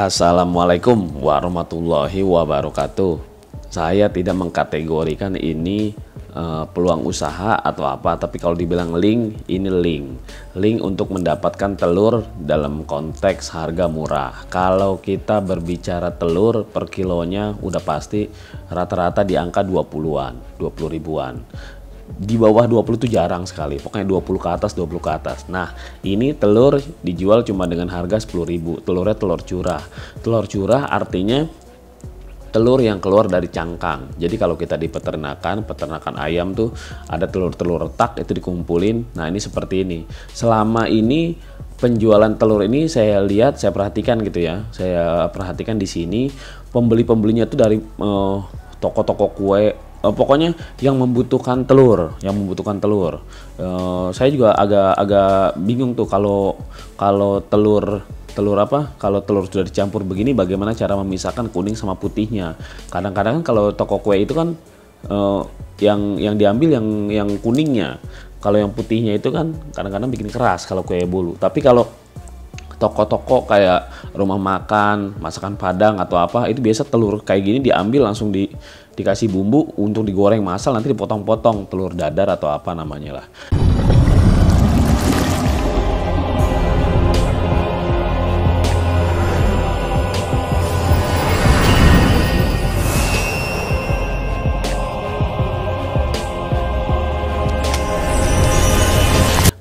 Assalamualaikum warahmatullahi wabarakatuh. Saya tidak mengkategorikan ini peluang usaha atau apa, tapi kalau dibilang link, ini link untuk mendapatkan telur dalam konteks harga murah. Kalau kita berbicara telur per kilonya udah pasti rata-rata di angka 20-an, 20 ribuan. Di bawah 20 itu jarang sekali, pokoknya 20 ke atas, 20 ke atas. Nah, ini telur dijual cuma dengan harga 10.000. Telurnya telur curah. Telur curah artinya telur yang keluar dari cangkang. Jadi kalau kita di peternakan ayam tuh ada telur-telur retak itu dikumpulin. Nah, ini seperti ini. Selama ini penjualan telur ini saya lihat, saya perhatikan gitu ya. Saya perhatikan di sini pembeli-pembelinya tuh dari toko-toko kue. Pokoknya yang membutuhkan telur, saya juga agak bingung tuh kalau telur sudah dicampur begini, bagaimana cara memisahkan kuning sama putihnya. Kadang-kadang kan kalau toko kue itu kan yang diambil yang kuningnya, kalau yang putihnya itu kan kadang-kadang bikin keras kalau kue bolu. Tapi kalau toko-toko kayak rumah makan, masakan Padang atau apa, itu biasa telur kayak gini diambil langsung dikasih bumbu untuk digoreng masal, nanti dipotong-potong telur dadar atau apa namanya lah.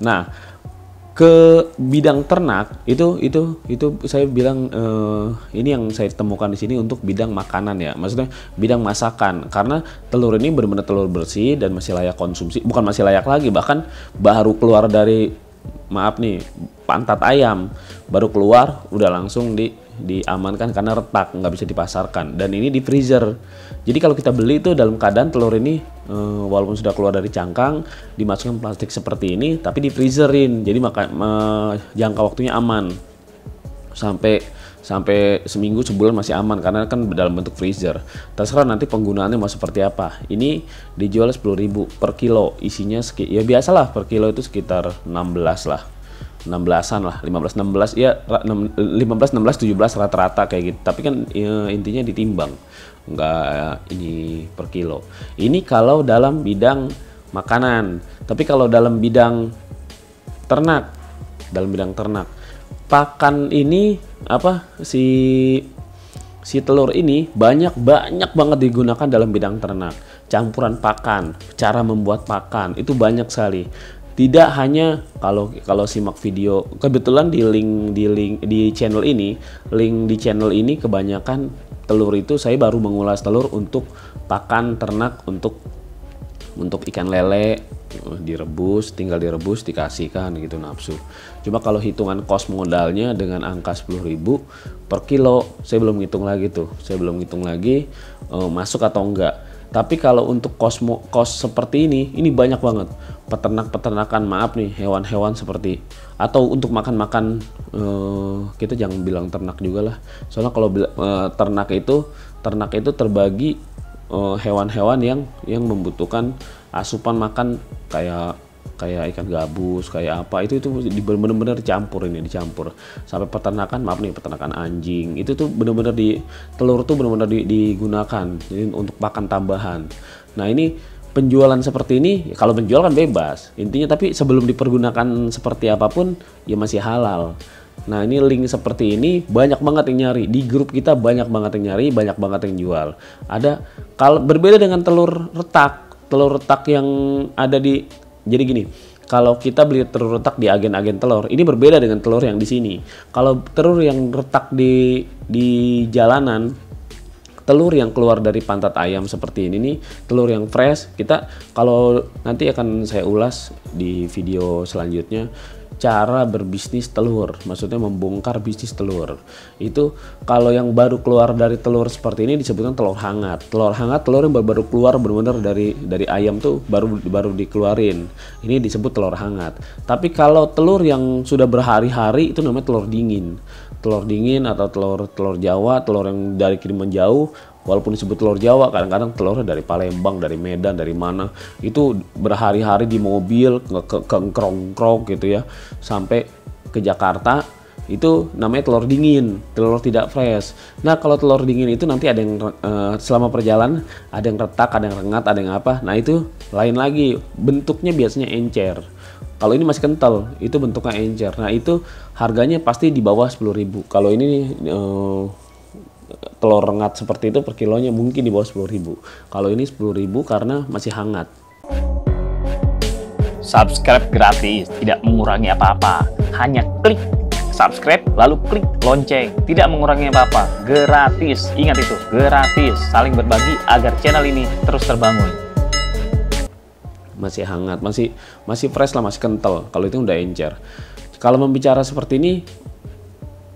Nah, ke bidang ternak itu saya bilang ini yang saya temukan di sini untuk bidang makanan ya, maksudnya bidang masakan, karena telur ini benar-benar telur bersih dan masih layak konsumsi, bukan masih layak lagi, bahkan baru keluar dari pantat ayam, baru keluar udah langsung diamankan karena retak, nggak bisa dipasarkan, dan ini di freezer. Jadi kalau kita beli itu dalam keadaan telur ini walaupun sudah keluar dari cangkang, dimasukkan plastik seperti ini, tapi di freezerin, jadi jangka waktunya aman sampai seminggu, sebulan masih aman karena kan dalam bentuk freezer. Terserah nanti penggunaannya mau seperti apa. Ini dijual 10.000 per kilo, isinya ya biasalah per kilo itu sekitar 16 lah. 16-an lah, 15 16 ya, 15 16 17 rata-rata kayak gitu. Tapi kan ya, intinya ditimbang, enggak ini per kilo. Ini kalau dalam bidang makanan. Tapi kalau dalam bidang ternak, pakan ini si telur ini banyak banget digunakan dalam bidang ternak. Campuran pakan, cara membuat pakan itu banyak sekali. Tidak hanya kalau simak video, kebetulan di link di channel ini kebanyakan telur itu saya baru mengulas telur untuk pakan ternak, untuk ikan lele, tinggal direbus dikasihkan gitu nafsu. Cuma kalau hitungan kos modalnya dengan angka 10.000 per kilo, saya belum hitung lagi masuk atau enggak. Tapi kalau untuk kos seperti ini banyak banget peternakan hewan-hewan seperti, atau untuk makan kita jangan bilang ternak juga lah, soalnya kalau ternak itu terbagi hewan-hewan yang membutuhkan asupan makan kayak ikan gabus, kayak apa, itu benar-benar dicampur sampai peternakan anjing, itu tuh benar-benar telur tuh benar-benar digunakan untuk pakan tambahan. Nah, ini penjualan seperti ini, kalau penjual kan bebas intinya, tapi sebelum dipergunakan seperti apapun ya masih halal. Nah, ini link seperti ini banyak banget yang nyari di grup kita, banyak banget yang nyari, banyak banget yang jual. Ada kalau berbeda dengan telur retak yang ada jadi gini, kalau kita beli telur retak di agen-agen telur, ini berbeda dengan telur yang di sini. Kalau telur yang retak di jalanan, telur yang keluar dari pantat ayam seperti ini nih, telur yang fresh, kita kalau nanti akan saya ulas di video selanjutnya cara berbisnis telur, maksudnya membongkar bisnis telur. Itu kalau yang baru keluar dari telur seperti ini disebutkan telur hangat. Telur yang baru keluar benar-benar dari ayam tuh baru dikeluarin. Ini disebut telur hangat. Tapi kalau telur yang sudah berhari-hari itu namanya telur dingin. Telur dingin atau telur Jawa, telur yang dari kiriman jauh. Walaupun disebut telur Jawa, kadang-kadang telurnya dari Palembang, dari Medan, dari mana, itu berhari-hari di mobil, ke krong-krong gitu ya, sampai ke Jakarta. itu namanya telur dingin, telur tidak fresh. Nah kalau telur dingin itu nanti ada yang selama perjalanan ada yang retak, ada yang rengat, ada yang apa. Nah itu lain lagi, bentuknya biasanya encer. Kalau ini masih kental, itu bentuknya encer. Nah itu harganya pasti di bawah 10.000. Kalau ini telur rengat seperti itu per kilonya mungkin di bawah 10.000. Kalau ini 10.000 karena masih hangat. Subscribe gratis, tidak mengurangi apa-apa. Hanya klik subscribe lalu klik lonceng, tidak mengurangi apa-apa. Gratis, ingat itu, gratis. Saling berbagi agar channel ini terus terbangun. Masih hangat, masih fresh lah, masih kental. Kalau itu udah encer. Kalau membicara seperti ini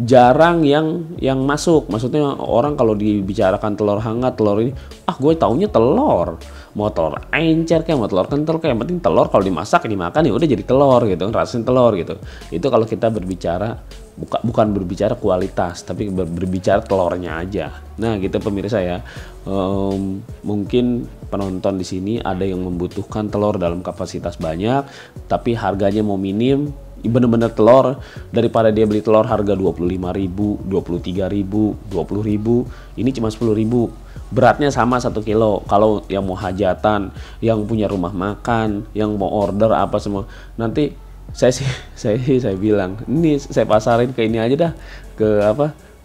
jarang yang masuk. Maksudnya orang kalau dibicarakan telur hangat, telur ini, gue taunya telur. Mau telur encer kayak mau telur kental kayak, yang penting telur kalau dimasak dimakan ya udah jadi telur gitu, rasanya telur gitu. Itu kalau kita berbicara bukan berbicara kualitas, tapi berbicara telurnya aja. Nah gitu pemirsa ya. Mungkin penonton di sini ada yang membutuhkan telur dalam kapasitas banyak, tapi harganya mau minim. Bener-bener telur, daripada dia beli telur harga 25.000, 23.000, 20.000, ini cuma 10.000. Beratnya sama 1 kilo. Kalau yang mau hajatan, yang punya rumah makan, yang mau order apa semua, nanti saya bilang, ini saya pasarin ke ini aja dah,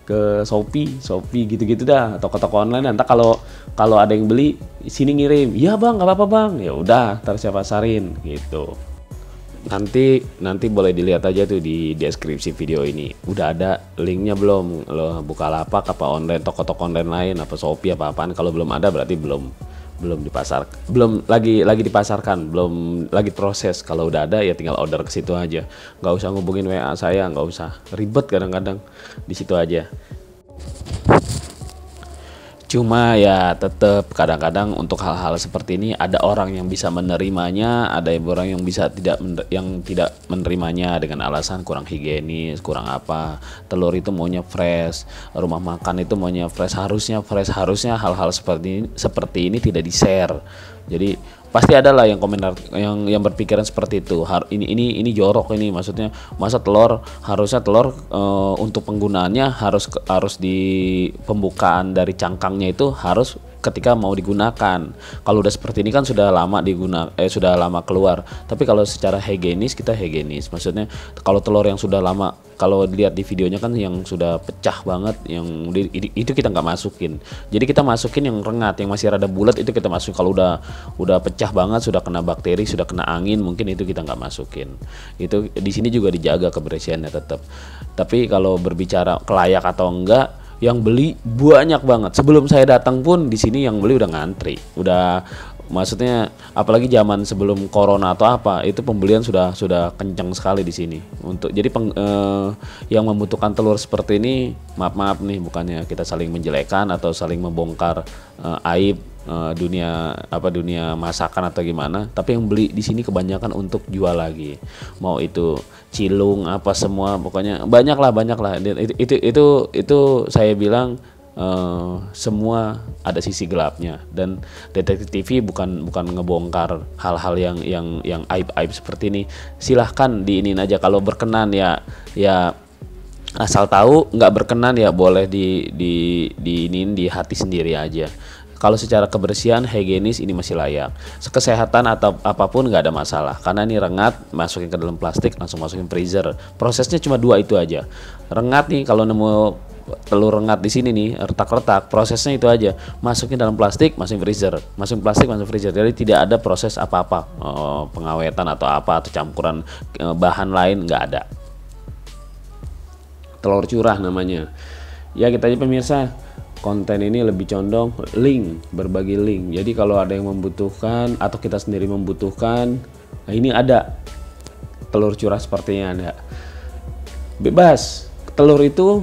ke Shopee gitu-gitu dah, toko-toko online. Nanti kalau ada yang beli sini ngirim, ya bang nggak apa-apa bang, ya udah ntar saya pasarin gitu. Nanti boleh dilihat aja tuh di deskripsi video ini. Udah ada linknya belum? Lo Bukalapak apa online, toko-toko online lain apa Shopee apa apaan. Kalau belum ada berarti belum lagi dipasarkan, belum lagi proses. Kalau udah ada ya tinggal order ke situ aja. Nggak usah ngubungin WA saya, nggak usah ribet kadang-kadang, di situ aja. Cuma ya tetap kadang-kadang untuk hal-hal seperti ini ada orang yang bisa menerimanya, ada orang yang tidak menerimanya dengan alasan kurang higienis, kurang apa. Telur itu maunya fresh, rumah makan itu maunya fresh, harusnya hal-hal seperti ini tidak di-share. Jadi pasti ada lah yang komentar yang berpikiran seperti itu. Ini jorok ini, maksudnya masa harusnya telur untuk penggunaannya harus di pembukaan dari cangkangnya itu harus ketika mau digunakan. Kalau udah seperti ini kan sudah lama sudah lama keluar. Tapi kalau secara higienis kita higienis. Maksudnya kalau telur yang sudah lama, kalau dilihat di videonya kan yang sudah pecah banget, itu kita nggak masukin. Jadi kita masukin yang rengat, yang masih rada bulat itu kita masukin. Kalau udah pecah banget, sudah kena bakteri, sudah kena angin, mungkin itu kita nggak masukin. Itu di sini juga dijaga kebersihannya tetap. Tapi kalau berbicara kelayak atau enggak, yang beli banyak banget. Sebelum saya datang pun di sini yang beli udah ngantri. Maksudnya apalagi zaman sebelum corona atau apa, itu pembelian sudah kencang sekali di sini. Yang membutuhkan telur seperti ini, maaf nih, bukannya kita saling menjelekan atau saling membongkar aib dunia masakan atau gimana, tapi yang beli di sini kebanyakan untuk jual lagi, mau itu cilung apa semua, pokoknya banyak lah. Itu saya bilang semua ada sisi gelapnya, dan Detektif TV bukan ngebongkar hal-hal yang aib seperti ini. Silahkan diinin aja, kalau berkenan ya asal tahu, nggak berkenan ya boleh diinin di hati sendiri aja. Kalau secara kebersihan, higienis ini masih layak. Kesehatan atau apapun nggak ada masalah. Karena ini rengat, masukin ke dalam plastik, langsung masukin freezer. Prosesnya cuma 2 itu aja. Rengat nih, kalau nemu telur rengat di sini nih, retak-retak, prosesnya itu aja. Masukin dalam plastik, masukin freezer. Masukin plastik, masukin freezer. Jadi tidak ada proses apa-apa, pengawetan atau apa, atau campuran bahan lain, nggak ada. Telur curah namanya. Ya kita aja pemirsa, konten ini lebih condong berbagi link. Jadi kalau ada yang membutuhkan atau kita sendiri membutuhkan, nah ini ada telur curah sepertinya ada. Bebas. Telur itu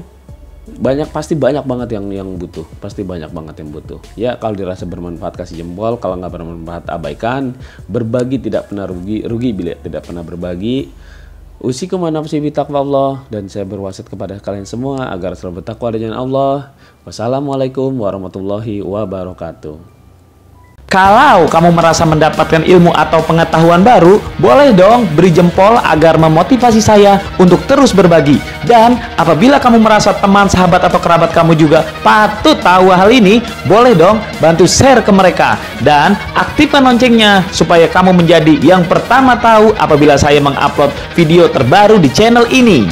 pasti banyak banget yang butuh. Pasti banyak banget yang butuh. Ya kalau dirasa bermanfaat kasih jempol, kalau nggak bermanfaat abaikan. Berbagi tidak pernah rugi bila tidak pernah berbagi. Usikum wa nafsi bitaqwallah, dan saya berwasiat kepada kalian semua agar selalu bertakwa dengan Allah. Wassalamualaikum warahmatullahi wabarakatuh. Kalau kamu merasa mendapatkan ilmu atau pengetahuan baru, boleh dong beri jempol agar memotivasi saya untuk terus berbagi. Dan apabila kamu merasa teman, sahabat, atau kerabat kamu juga patut tahu hal ini, boleh dong bantu share ke mereka. Dan aktifkan loncengnya supaya kamu menjadi yang pertama tahu apabila saya mengupload video terbaru di channel ini.